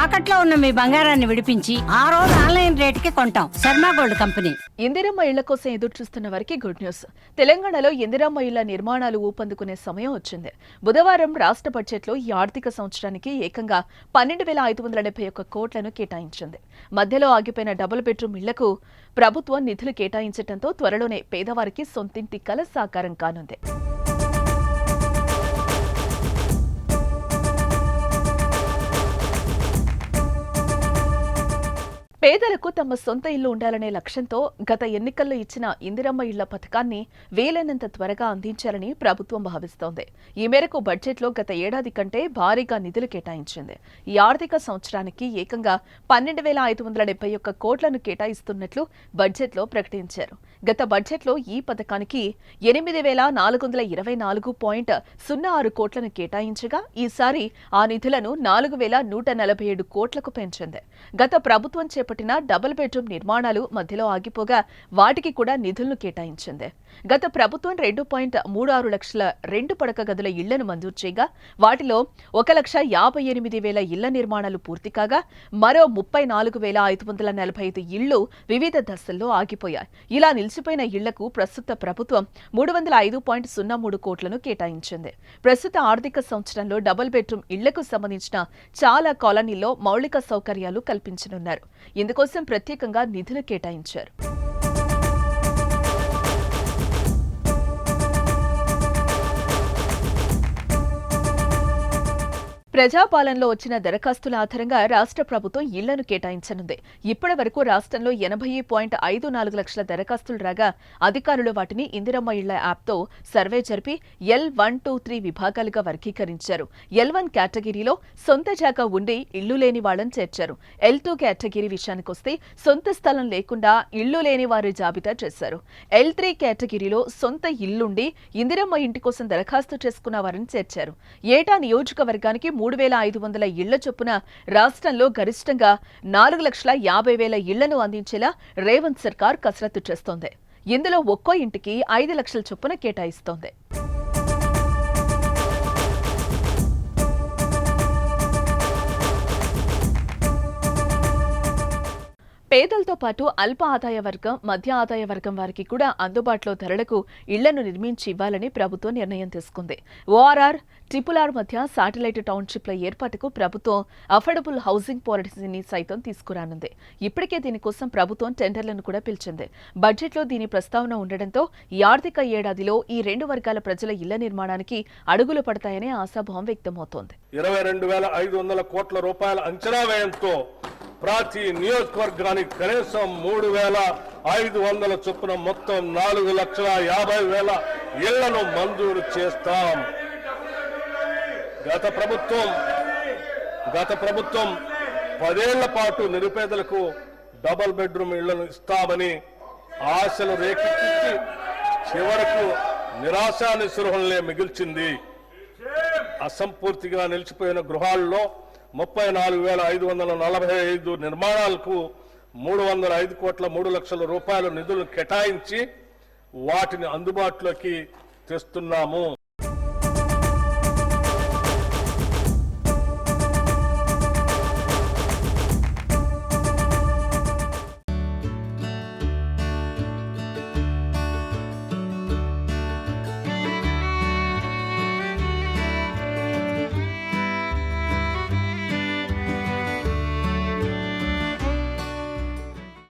తాకట్లో ఉన్న మీ బంగారాన్ని విడిపించి ఆ రోజు ఆన్లైన్ రేటుకి కొంటాం. Sharma gold company. ఇందిరమ్మ ఇళ్ల కోసం ఎదురు చూస్తున్న వారికి గుడ్ న్యూస్. తెలంగాణలో ఇందిరమ్మ ఇళ్ల నిర్మాణాలు ఊపందుకునే సమయం వచ్చింది. బుధవారం రాష్ట్ర బడ్జెట్లో ఈ ఆర్థిక సంవత్సరానికి ఏకంగా 12,571 కోట్లను కేటాయించింది. మధ్యలో ఆగిపోయిన డబుల్ బెడ్రూమ్ ఇళ్లకు ప్రభుత్వం నిధులు కేటాయించడంతో త్వరలోనే పేదవారికి సొంతింటి కల సాకారం కానుంది. పేదలకు తమ సొంత ఇల్లు ఉండాలనే లక్ష్యంతో గత ఎన్నికల్లో ఇచ్చిన ఇందిరమ్మ ఇళ్ల పథకాన్ని వీలైనంత త్వరగా అందించాలని ప్రభుత్వం భావిస్తోంది. ఈ మేరకు బడ్జెట్లో గత ఏడాది కంటే భారీగా నిధులు కేటాయించింది. ఈ ఆర్థిక సంవత్సరానికి ఏకంగా 12,571 కోట్లను కేటాయిస్తున్నట్లు బడ్జెట్లో ప్రకటించారు. గత బడ్జెట్లో ఈ పథకానికి 8,424.06 కోట్లను కేటాయించగా ఈసారి ఆ నిధులను 4,147 కోట్లకు పెంచింది. గత ప్రభుత్వం చేపట్టిన డబుల్ బెడ్రూమ్ నిర్మాణాలు మధ్యలో ఆగిపోగా వాటికి కూడా నిధులను కేటాయించింది. గత ప్రభుత్వం 2.36 లక్షల 2 పడక గదుల ఇళ్లను మంజూరు చేయగా వాటిలో 1,58,000 ఇళ్ల నిర్మాణాలు పూర్తి కాగా మరో 34,545 ఇళ్లు వివిధ దశల్లో ఆగిపోయాయి. ఇలా నిలిచిపోయిన ఇళ్లకు ప్రస్తుత ప్రభుత్వం 305.03 కోట్లను కేటాయించింది. ప్రస్తుత ఆర్థిక సంవత్సరంలో డబుల్ బెడ్రూమ్ ఇళ్లకు సంబంధించిన చాలా కాలనీల్లో మౌలిక సౌకర్యాలు కల్పించనున్నారు. ఇందుకోసం ప్రత్యేకంగా నిధులు కేటాయించారు. ప్రజాపాలనలో వచ్చిన దరఖాస్తుల ఆధారంగా రాష్ట్ర ప్రభుత్వం ఇళ్లను కేటాయించనుంది. ఇప్పటి వరకు రాష్ట్రంలో 80.54 లక్షల దరఖాస్తులు రాగా అధికారులు వాటిని ఇందిరమ్మ ఇళ్ల యాప్తో సర్వే జరిపి L123 విభాగాలుగా వర్గీకరించారు. L1 కేటగిరీలో సొంత జాగా ఉండి ఇళ్లు లేని వాళ్లను చేర్చారు. L2 కేటగిరీ విషయానికొస్తే సొంత స్థలం లేకుండా ఇళ్లు లేని వారి జాబితా చేశారు. L3 కేటగిరీలో సొంత ఇల్లుండి ఇందిరమ్మ ఇంటి కోసం దరఖాస్తు చేసుకున్న వారిని చేర్చారు. ఏటా నియోజకవర్గానికి 3,500 ఇళ్ల చొప్పున రాష్ట్రంలో గరిష్టంగా 4,50,000 ఇళ్లను అందించేలా రేవంత్ సర్కార్ కసరత్తు చేస్తోంది. ఇందులో ఒక్కో ఇంటికి 5 లక్షల చొప్పున కేటాయిస్తోంది. పేదలతో పాటు అల్ప ఆదాయ వర్గం, మధ్య ఆదాయ వర్గం వారికి కూడా అందుబాటులో ధరలకు ఇళ్లను నిర్మించి ఇవ్వాలని ప్రభుత్వం నిర్ణయం తీసుకుంది. ORR, RRR మధ్య శాటిలైట్ టౌన్షిప్ల ఏర్పాటుకు ప్రభుత్వం అఫోర్డబుల్ హౌసింగ్ పాలసీని సైతం తీసుకురానుంది. ఇప్పటికే దీనికోసం ప్రభుత్వం టెండర్లను కూడా పిలిచింది. బడ్జెట్లో దీని ప్రస్తావన ఉండడంతో ఈ ఆర్థిక ఏడాదిలో ఈ రెండు వర్గాల ప్రజల ఇళ్ల నిర్మాణానికి అడుగులు పడతాయనే ఆశాభావం వ్యక్తమవుతోంది. 22,500 కోట్ల రూపాయల అంచనా వ్యయంతో ప్రతి నియోజకవర్గానికి కనీసం 3,500 చొప్పున మొత్తం 4,50,000 ఇళ్లను మంజూరు చేస్తాం. గత ప్రభుత్వం 10 ఏళ్ల పాటు నిరుపేదలకు డబుల్ బెడ్రూమ్ ఇళ్లను ఇస్తామని ఆశలు రేకెత్తించి చివరకు నిరాశా నిస్పృహలనే మిగిల్చింది. అసంపూర్తిగా నిలిచిపోయిన గృహాల్లో 34,545 నిర్మాణాలకు 305 కోట్ల 3 లక్షల రూపాయల నిధులను కేటాయించి వాటిని అందుబాటులోకి తెస్తున్నాము.